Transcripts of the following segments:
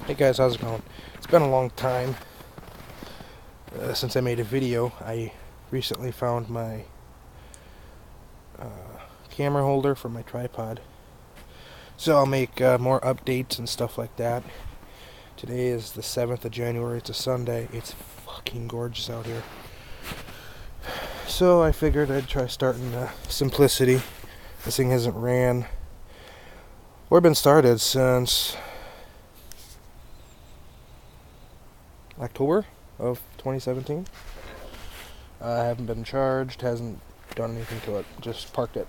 Hey guys, how's it going? It's been a long time since I made a video. I recently found my camera holder for my tripod, so I'll make more updates and stuff like that. Today is the 7th of January. It's a Sunday. It's fucking gorgeous out here. So I figured I'd try starting Simplicity. This thing hasn't ran or been started since October of 2017. I haven't been charged, hasn't done anything to it, just parked it.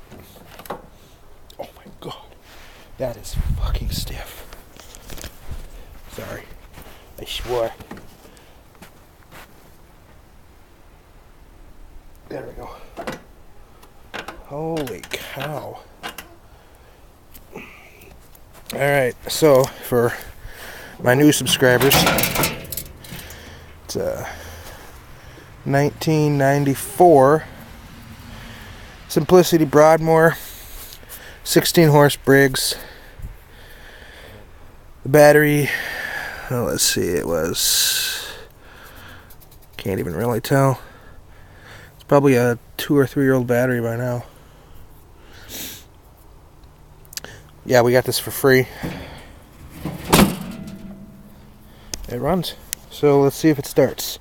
Oh my god, that is fucking stiff. Sorry, I swore. There we go. Holy cow. Alright, so for my new subscribers, it's a 1994 Simplicity Broadmoor 16 horse Briggs. The battery, oh, let's see, it was, can't even really tell. It's probably a 2 or 3 year old battery by now. Yeah, we got this for free. It runs. So let's see if it starts.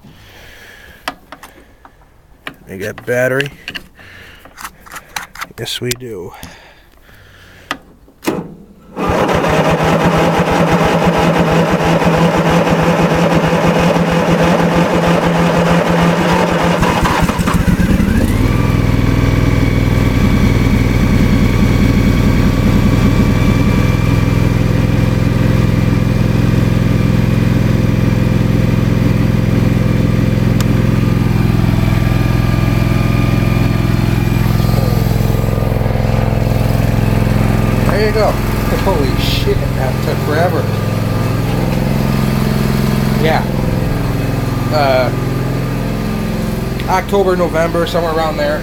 We got battery. Yes, we do. There you go. Holy shit, that took forever. Yeah. October, November, somewhere around there.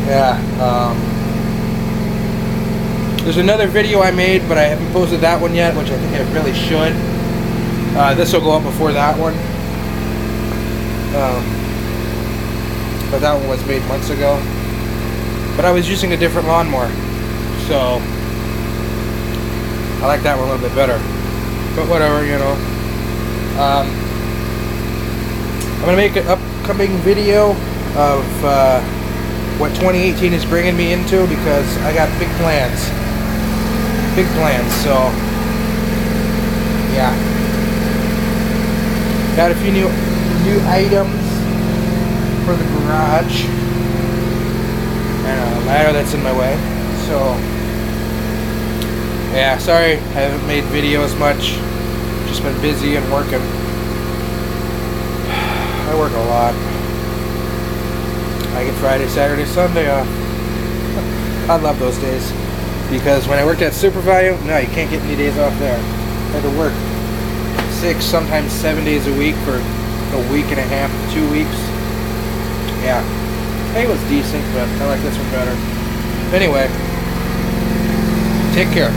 Yeah. There's another video I made, but I haven't posted that one yet, which I think I really should. This will go up before that one. But that one was made months ago. But I was using a different lawnmower, so I like that one a little bit better. But whatever, you know. I'm going to make an upcoming video of what 2018 is bringing me into, because I got big plans. Big plans, so yeah. Got a few new items for the garage. And a ladder that's in my way. So yeah, sorry I haven't made videos much. Just been busy and working. I work a lot. I get Friday, Saturday, Sunday off. I love those days, because when I worked at Super Value, no, you can't get any days off there. I had to work 6, sometimes 7 days a week for a week and a half, 2 weeks. Yeah. Pay was decent, but I like this one better. Anyway, take care.